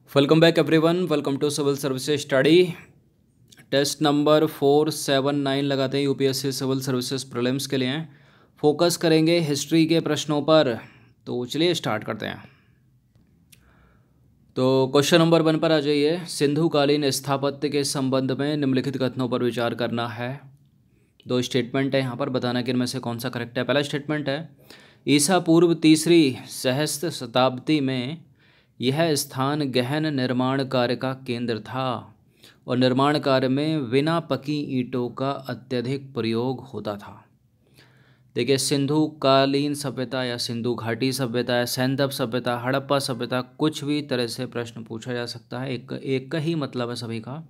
Welcome back everyone, welcome to civil services study. Test number 479 लगाते हैं UPSC civil services prelims के लिए। Focus करेंगे हिस्ट्री के प्रश्नों पर। तो चलिए स्टार्ट करते हैं। तो क्वेश्चन नंबर 1 पर आ जाइए। सिंधुकालीन स्थापत्य के संबंध में निम्नलिखित कथनों पर विचार करना है। दो स्टेटमेंट है यहाँ पर, बताना कि इनमें से कौन सा करेक्ट है। पहला स्टेटमेंट है, ईसा पूर्व तीसरी सहस्त्र शताब्दी में यह स्थान गहन निर्माण कार्य का केंद्र था और निर्माण कार्य में बिना पकी ईंटों का अत्यधिक प्रयोग होता था। देखिए, सिंधु कालीन सभ्यता या सिंधु घाटी सभ्यता या सैंधव सभ्यता, हड़प्पा सभ्यता, कुछ भी तरह से प्रश्न पूछा जा सकता है। एक का ही मतलब है सभी का।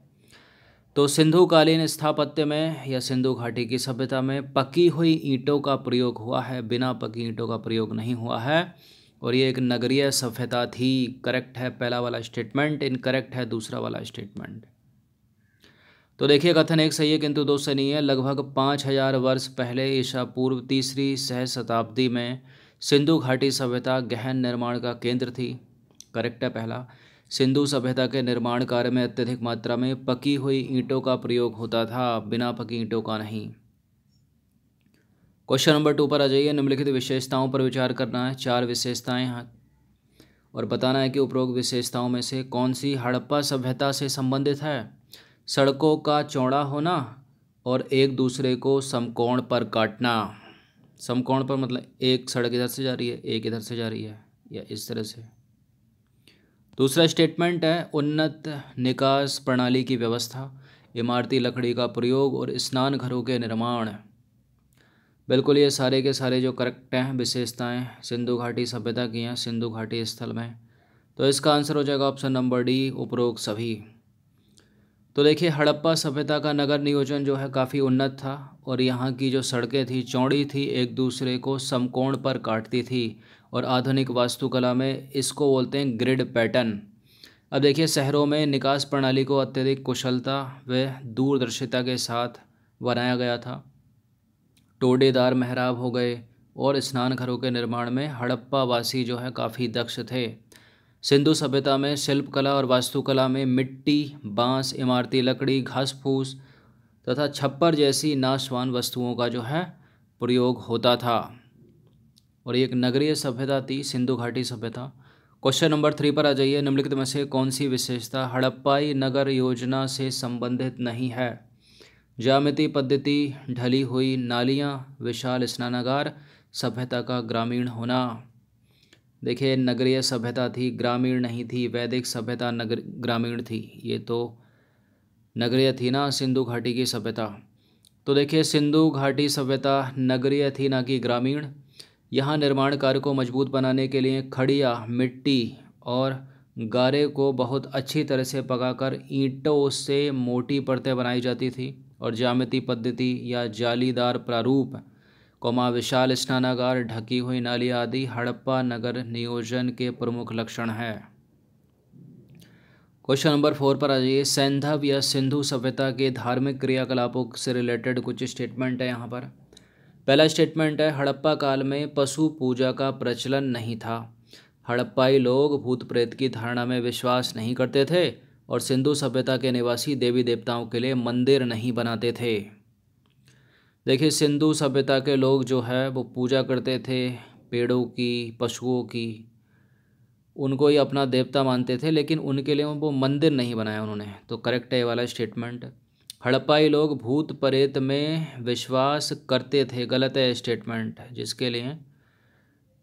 तो सिंधु कालीन स्थापत्य में या सिंधु घाटी की सभ्यता में पकी हुई ईंटों का प्रयोग हुआ है, बिना पकी ईंटों का प्रयोग नहीं हुआ है। और ये एक नगरीय सभ्यता थी। करेक्ट है पहला वाला स्टेटमेंट, इनकरेक्ट है दूसरा वाला स्टेटमेंट। तो देखिए, कथन एक सही है किंतु दो सही नहीं है। लगभग 5000 वर्ष पहले ईसा पूर्व तीसरी सहस्त्र शताब्दी में सिंधु घाटी सभ्यता गहन निर्माण का केंद्र थी। करेक्ट है पहला। सिंधु सभ्यता के निर्माण कार्य में अत्यधिक मात्रा में पकी हुई ईंटों का प्रयोग होता था, बिना पकी ईंटों का नहीं। क्वेश्चन नंबर 2 पर आ जाइए। निम्नलिखित विशेषताओं पर विचार करना है। 4 विशेषताएं हैं और बताना है कि उपरोक्त विशेषताओं में से कौन सी हड़प्पा सभ्यता से संबंधित है। सड़कों का चौड़ा होना और एक दूसरे को समकोण पर काटना। समकोण पर मतलब एक सड़क इधर से जा रही है, एक इधर से जा रही है, या इस तरह से। दूसरा स्टेटमेंट है, उन्नत निकास प्रणाली की व्यवस्था, इमारती लकड़ी का प्रयोग और स्नान घरों के निर्माण। बिल्कुल ये सारे के सारे जो करेक्ट हैं विशेषताएं सिंधु घाटी सभ्यता की हैं, सिंधु घाटी स्थल में। तो इसका आंसर हो जाएगा ऑप्शन नंबर डी, उपरोक्त सभी। तो देखिए, हड़प्पा सभ्यता का नगर नियोजन जो है काफ़ी उन्नत था और यहाँ की जो सड़कें थी चौड़ी थी, एक दूसरे को समकोण पर काटती थी। और आधुनिक वास्तुकला में इसको बोलते हैं ग्रिड पैटर्न। अब देखिए, शहरों में निकास प्रणाली को अत्यधिक कुशलता व दूरदर्शिता के साथ बनाया गया था। टोडेदार मेहराब हो गए और स्नान घरों के निर्माण में हड़प्पा वासी जो है काफ़ी दक्ष थे। सिंधु सभ्यता में शिल्पकला और वास्तुकला में मिट्टी, बांस, इमारती लकड़ी, घास फूस तथा छप्पर जैसी नाशवान वस्तुओं का जो है प्रयोग होता था। और ये एक नगरीय सभ्यता थी सिंधु घाटी सभ्यता। क्वेश्चन नंबर 3 पर आ जाइए। निम्नलिखित में से कौन सी विशेषता हड़प्पाई नगर योजना से संबंधित नहीं है। ज्यामिति पद्धति, ढली हुई नालियाँ, विशाल स्नानागार, सभ्यता का ग्रामीण होना। देखिए, नगरीय सभ्यता थी, ग्रामीण नहीं थी। वैदिक सभ्यता नगर ग्रामीण थी, ये तो नगरीय थी ना सिंधु घाटी की सभ्यता। तो देखिए, सिंधु घाटी सभ्यता नगरीय थी ना कि ग्रामीण। यहाँ निर्माण कार्य को मजबूत बनाने के लिए खड़िया, मिट्टी और गारे को बहुत अच्छी तरह से पकाकर ईंटों से मोटी परतें बनाई जाती थी। और ज्यामिति पद्धति या जालीदार प्रारूप, विशाल स्नानागार, ढकी हुई नालियाँ आदि हड़प्पा नगर नियोजन के प्रमुख लक्षण हैं। क्वेश्चन नंबर 4 पर आ जाइए। सैंधव या सिंधु सभ्यता के धार्मिक क्रियाकलापों से रिलेटेड कुछ स्टेटमेंट है यहाँ पर। पहला स्टेटमेंट है, हड़प्पा काल में पशु पूजा का प्रचलन नहीं था। हड़प्पाई लोग भूत प्रेत की धारणा में विश्वास नहीं करते थे और सिंधु सभ्यता के निवासी देवी देवताओं के लिए मंदिर नहीं बनाते थे। देखिए, सिंधु सभ्यता के लोग जो है वो पूजा करते थे पेड़ों की, पशुओं की, उनको ही अपना देवता मानते थे, लेकिन उनके लिए वो मंदिर नहीं बनाया उन्होंने। तो करेक्ट है ये वाला स्टेटमेंट। हड़प्पाई लोग भूत प्रेत में विश्वास करते थे, गलत है स्टेटमेंट, जिसके लिए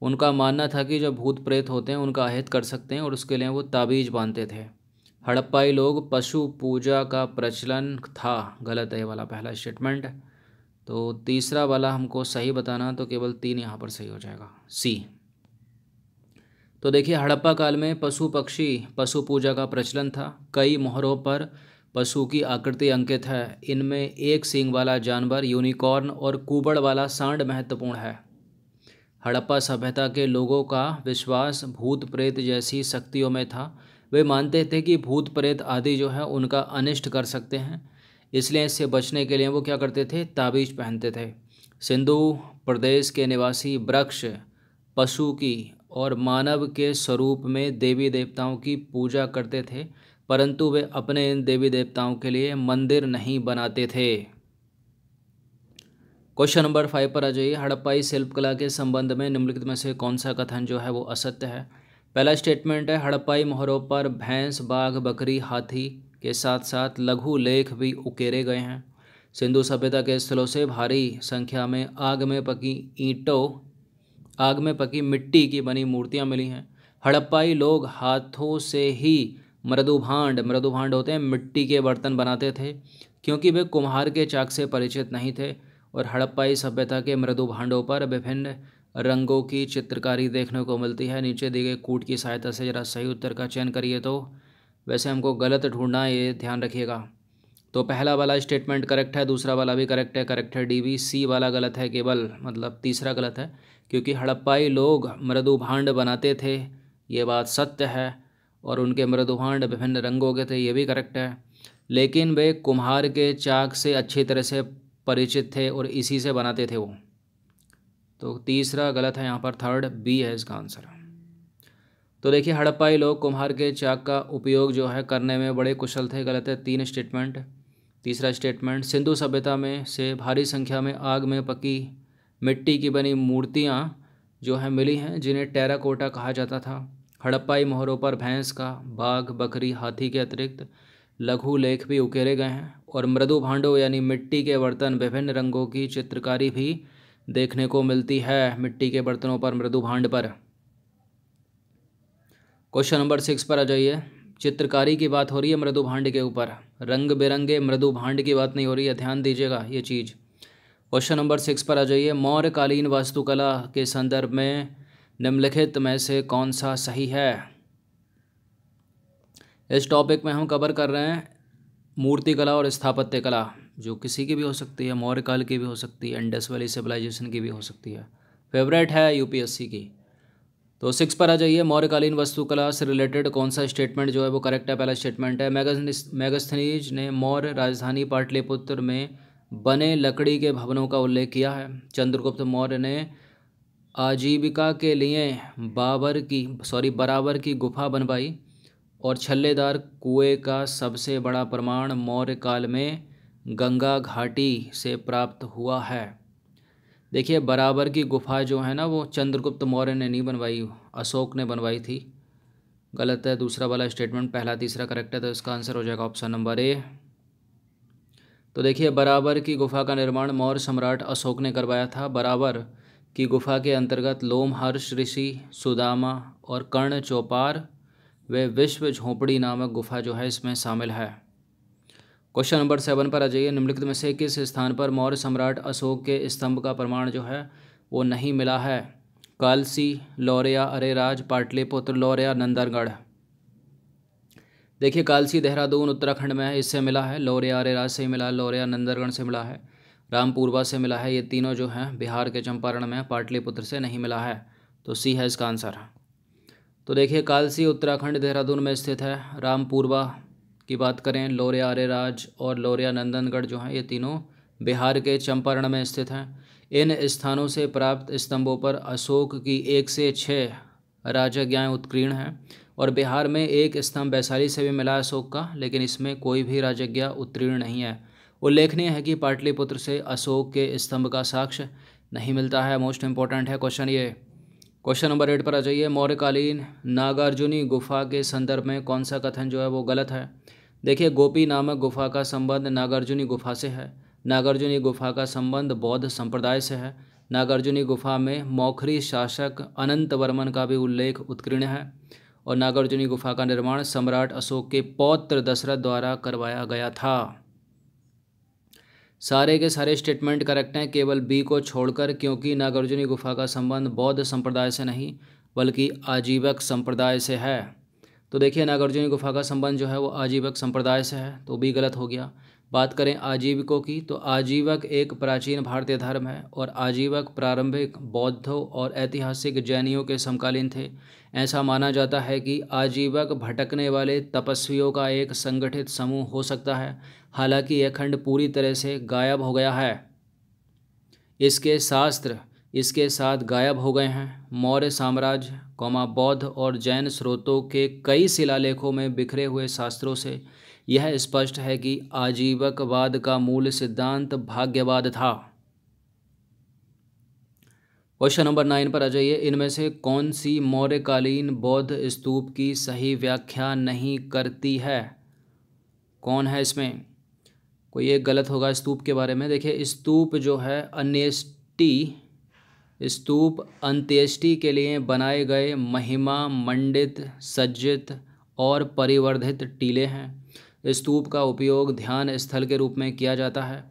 उनका मानना था कि जो भूत प्रेत होते हैं उनका अहित कर सकते हैं और उसके लिए वो ताबीज बांधते थे। हड़प्पाई लोग पशु पूजा का प्रचलन था, गलत है ये वाला पहला स्टेटमेंट। तो तीसरा वाला हमको सही बताना, तो केवल 3 यहाँ पर सही हो जाएगा, सी। तो देखिए, हड़प्पा काल में पशु पक्षी पशु पूजा का प्रचलन था। कई मोहरों पर पशु की आकृति अंकित है। इनमें एक सींग वाला जानवर, यूनिकॉर्न और कुबड़ वाला सांड महत्वपूर्ण है। हड़प्पा सभ्यता के लोगों का विश्वास भूत प्रेत जैसी शक्तियों में था। वे मानते थे कि भूत प्रेत आदि जो है उनका अनिष्ट कर सकते हैं, इसलिए इससे बचने के लिए वो क्या करते थे, ताबीज पहनते थे। सिंधु प्रदेश के निवासी वृक्ष, पशु की और मानव के स्वरूप में देवी देवताओं की पूजा करते थे, परंतु वे अपने इन देवी देवताओं के लिए मंदिर नहीं बनाते थे। क्वेश्चन नंबर 5 पर आ जाइए। हड़प्पाई शिल्पकला के संबंध में निम्नलिखित में से कौन सा कथन जो है वो असत्य है। पहला स्टेटमेंट है, हड़प्पाई मोहरों पर भैंस, बाघ, बकरी, हाथी के साथ साथ लघु लेख भी उकेरे गए हैं। सिंधु सभ्यता के स्थलों से भारी संख्या में आग में पकी मिट्टी की बनी मूर्तियां मिली हैं। हड़प्पाई लोग हाथों से ही मृदुभांड होते हैं, मिट्टी के बर्तन बनाते थे, क्योंकि वे कुम्हार के चाक से परिचित नहीं थे। और हड़प्पाई सभ्यता के मृदु भांडों पर विभिन्न रंगों की चित्रकारी देखने को मिलती है। नीचे दिए गए कूट की सहायता से जरा सही उत्तर का चयन करिए। तो वैसे हमको गलत ढूंढना है, ये ध्यान रखिएगा। तो पहला वाला स्टेटमेंट करेक्ट है, दूसरा वाला भी करेक्ट है डीवी। सी वाला गलत है, केवल मतलब तीसरा गलत है, क्योंकि हड़प्पाई लोग मृदु भांड बनाते थे, ये बात सत्य है। और उनके मृदु भांड विभिन्न रंगों के थे, ये भी करेक्ट है। लेकिन वे कुम्हार के चाक से अच्छी तरह से परिचित थे और इसी से बनाते थे वो। तो तीसरा गलत है, यहाँ पर थर्ड बी है इसका आंसर। तो देखिए, हड़प्पाई लोग कुम्हार के चाक का उपयोग जो है करने में बड़े कुशल थे, गलत है। तीसरा स्टेटमेंट, सिंधु सभ्यता में से भारी संख्या में आग में पकी मिट्टी की बनी मूर्तियाँ जो है मिली हैं, जिन्हें टेराकोटा कहा जाता था। हड़प्पाई मोहरों पर भैंस का, बाघ, बकरी, हाथी के अतिरिक्त लघु लेख भी उकेरे गए हैं, और मृदु भांडों यानी मिट्टी के बर्तन, विभिन्न रंगों की चित्रकारी भी देखने को मिलती है मिट्टी के बर्तनों पर, मृदु भांड पर। क्वेश्चन नंबर 6 पर आ जाइए। चित्रकारी की बात हो रही है मृदु भांड के ऊपर, रंग बिरंगे मृदु भांड की बात नहीं हो रही है, ध्यान दीजिएगा ये चीज़। क्वेश्चन नंबर 6 पर आ जाइए। मौर्यकालीन वास्तुकला के संदर्भ में निम्नलिखित में से कौन सा सही है। इस टॉपिक में हम कवर कर रहे हैं मूर्तिकला और स्थापत्य कला, जो किसी की भी हो सकती है, मौर्य काल की भी हो सकती है, इंडस वैली सिविलाइजेशन की भी हो सकती है, फेवरेट है यूपीएससी की। तो 6 पर आ जाइए। मौर्यकालीन वास्तुकला से रिलेटेड कौन सा स्टेटमेंट जो है वो करेक्ट है। पहला स्टेटमेंट है, मेगास्थनीज ने मौर्य राजधानी पाटलिपुत्र में बने लकड़ी के भवनों का उल्लेख किया है। चंद्रगुप्त मौर्य ने आजीविका के लिए बराबर की गुफा बनवाई, और छल्लेदार कुएं का सबसे बड़ा प्रमाण मौर्य काल में गंगा घाटी से प्राप्त हुआ है। देखिए, बराबर की गुफा जो है ना वो चंद्रगुप्त मौर्य ने नहीं बनवाई, अशोक ने बनवाई थी। गलत है दूसरा वाला स्टेटमेंट, पहला तीसरा करेक्ट है, तो इसका आंसर हो जाएगा ऑप्शन नंबर ए। तो देखिए, बराबर की गुफा का निर्माण मौर्य सम्राट अशोक ने करवाया था। बराबर की गुफा के अंतर्गत लोमहर्ष ऋषि, सुदामा और कर्ण चौपार वे विश्व झोपड़ी नामक गुफा जो है इसमें शामिल है। क्वेश्चन नंबर 7 पर आ जाइए। निम्नलिखित में से किस स्थान पर मौर्य सम्राट अशोक के स्तंभ का प्रमाण जो है वो नहीं मिला है। कालसी, लौरिया, अरेराज, पाटलिपुत्र, लौरिया, नंदनगढ़। देखिए, कालसी देहरादून उत्तराखंड में है, इससे मिला है। लौरिया अरेराज से मिला है, लौरिया नंदनगढ़ से मिला है, रामपुरवा से मिला है। ये तीनों जो हैं बिहार के चंपारण में, पाटलिपुत्र से नहीं मिला है, तो सी है इसका आंसर। तो देखिए, कालसी उत्तराखंड देहरादून में स्थित है। रामपुरवा की बात करें, लौरिया अरेराज और लौरिया नंदनगढ़ जो हैं ये तीनों बिहार के चंपारण में स्थित हैं। इन स्थानों से प्राप्त स्तंभों पर अशोक की 1 से 6 राजज्ञाएँ उत्कीर्ण हैं, और बिहार में एक स्तंभ वैशाली से भी मिला है अशोक का, लेकिन इसमें कोई भी राजज्ञा उत्तीर्ण नहीं है। उल्लेखनीय है कि पाटलिपुत्र से अशोक के स्तंभ का साक्ष्य नहीं मिलता है। मोस्ट इंपॉर्टेंट है क्वेश्चन ये। क्वेश्चन नंबर 8 पर आ जाइए। मौर्यकालीन नागार्जुनी गुफा के संदर्भ में कौन सा कथन जो है वो गलत है। देखिए, गोपी नामक गुफा का संबंध नागार्जुनी गुफा से है। नागार्जुनी गुफा का संबंध बौद्ध संप्रदाय से है। नागार्जुनी गुफा में मौखरी शासक अनंत वर्मन का भी उल्लेख उत्कीर्ण है, और नागार्जुनी गुफा का निर्माण सम्राट अशोक के पौत्र दशरथ द्वारा करवाया गया था। सारे के सारे स्टेटमेंट करेक्ट हैं, केवल बी को छोड़कर, क्योंकि नागार्जुनी गुफा का संबंध बौद्ध संप्रदाय से नहीं बल्कि आजीवक संप्रदाय से है। तो देखिए, नागार्जुनी गुफा का संबंध जो है वो आजीवक संप्रदाय से है, तो बी गलत हो गया। बात करें आजीवकों की, तो आजीवक एक प्राचीन भारतीय धर्म है, और आजीवक प्रारंभिक बौद्धों और ऐतिहासिक जैनियों के समकालीन थे। ऐसा माना जाता है कि आजीवक भटकने वाले तपस्वियों का एक संगठित समूह हो सकता है, हालांकि यह खंड पूरी तरह से गायब हो गया है। इसके शास्त्र इसके साथ गायब हो गए हैं। मौर्य साम्राज्य, बौद्ध और जैन स्रोतों के कई शिलालेखों में बिखरे हुए शास्त्रों से यह स्पष्ट है कि आजीवकवाद का मूल सिद्धांत भाग्यवाद था। क्वेश्चन नंबर 9 पर आ जाइए। इनमें से कौन सी मौर्यकालीन बौद्ध स्तूप की सही व्याख्या नहीं करती है? कौन है इसमें? कोई एक गलत होगा स्तूप के बारे में। देखिए, स्तूप जो है स्तूप अंत्येष्टि के लिए बनाए गए महिमा मंडित, सज्जित और परिवर्धित टीले हैं। स्तूप का उपयोग ध्यान स्थल के रूप में किया जाता है।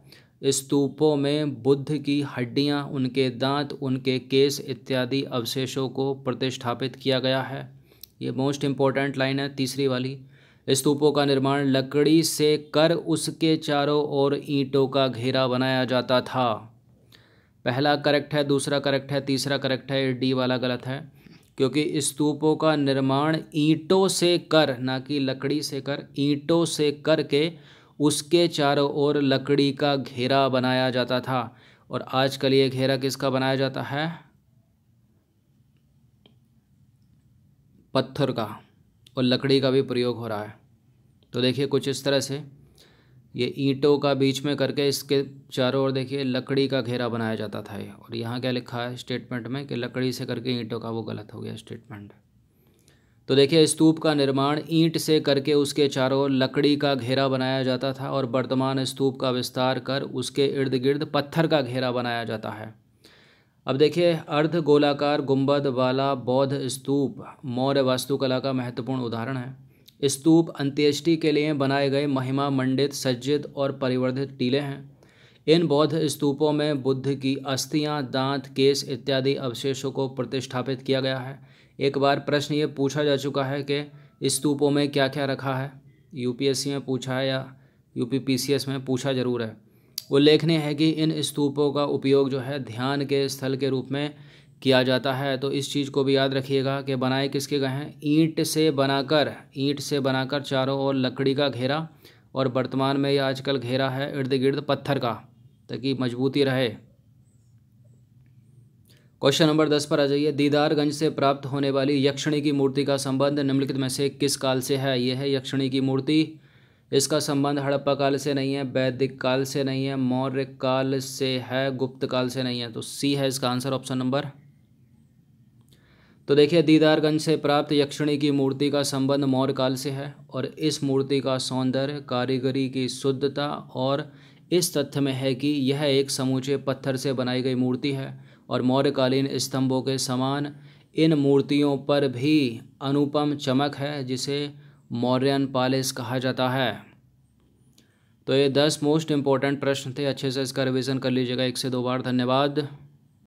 स्तूपों में बुद्ध की हड्डियां, उनके दांत, उनके केस इत्यादि अवशेषों को प्रतिष्ठापित किया गया है। ये मोस्ट इम्पोर्टेंट लाइन है, तीसरी वाली। स्तूपों का निर्माण लकड़ी से कर उसके चारों ओर ईंटों का घेरा बनाया जाता था। पहला करेक्ट है, दूसरा करेक्ट है, तीसरा करेक्ट है, डी वाला गलत है, क्योंकि स्तूपों का निर्माण ईंटों से कर, ना कि लकड़ी से कर, ईंटों से करके उसके चारों ओर लकड़ी का घेरा बनाया जाता था। और आजकल ये घेरा किसका बनाया जाता है? पत्थर का, और लकड़ी का भी प्रयोग हो रहा है। तो देखिए कुछ इस तरह से ये ईंटों का बीच में करके इसके चारों ओर देखिए लकड़ी का घेरा बनाया जाता था ये। और यहाँ क्या लिखा है स्टेटमेंट में कि लकड़ी से करके ईंटों का, वो गलत हो गया स्टेटमेंट। तो देखिए स्तूप का निर्माण ईंट से करके उसके चारों ओर लकड़ी का घेरा बनाया जाता था, और वर्तमान स्तूप का विस्तार कर उसके इर्द गिर्द पत्थर का घेरा बनाया जाता है। अब देखिए, अर्ध गोलाकार गुंबद वाला बौद्ध स्तूप मौर्य वास्तुकला का महत्वपूर्ण उदाहरण है। स्तूप अंत्येष्टि के लिए बनाए गए महिमा मंडित, सज्जित और परिवर्धित टीले हैं। इन बौद्ध स्तूपों में बुद्ध की अस्थियां, दांत, केस इत्यादि अवशेषों को प्रतिष्ठापित किया गया है। एक बार प्रश्न ये पूछा जा चुका है कि स्तूपों में क्या क्या रखा है। यूपीएससी में पूछा है या यूपीपीसीएस में पूछा जरूर है। उल्लेखनीय है कि इन स्तूपों का उपयोग जो है ध्यान के स्थल के रूप में किया जाता है। तो इस चीज़ को भी याद रखिएगा कि बनाए किसके गए हैं? ईंट से बनाकर चारों ओर लकड़ी का घेरा, और वर्तमान में ये आजकल घेरा है इर्द गिर्द पत्थर का, ताकि मजबूती रहे। क्वेश्चन नंबर 10 पर आ जाइए। दीदारगंज से प्राप्त होने वाली यक्षिणी की मूर्ति का संबंध निम्नलिखित में से किस काल से है? यह है यक्षिणी की मूर्ति। इसका संबंध हड़प्पा काल से नहीं है, वैदिक काल से नहीं है, मौर्य काल से है, गुप्त काल से नहीं है। तो सी है इसका आंसर, ऑप्शन नंबर। तो देखिए, दीदारगंज से प्राप्त यक्षिणी की मूर्ति का संबंध मौर्य काल से है, और इस मूर्ति का सौंदर्य, कारीगरी की शुद्धता और इस तथ्य में है कि यह एक समूचे पत्थर से बनाई गई मूर्ति है, और मौर्यकालीन स्तंभों के समान इन मूर्तियों पर भी अनुपम चमक है, जिसे मौर्यन पैलेस कहा जाता है। तो ये 10 मोस्ट इम्पोर्टेंट प्रश्न थे। अच्छे से इसका रिवीजन कर लीजिएगा 1 से 2 बार। धन्यवाद।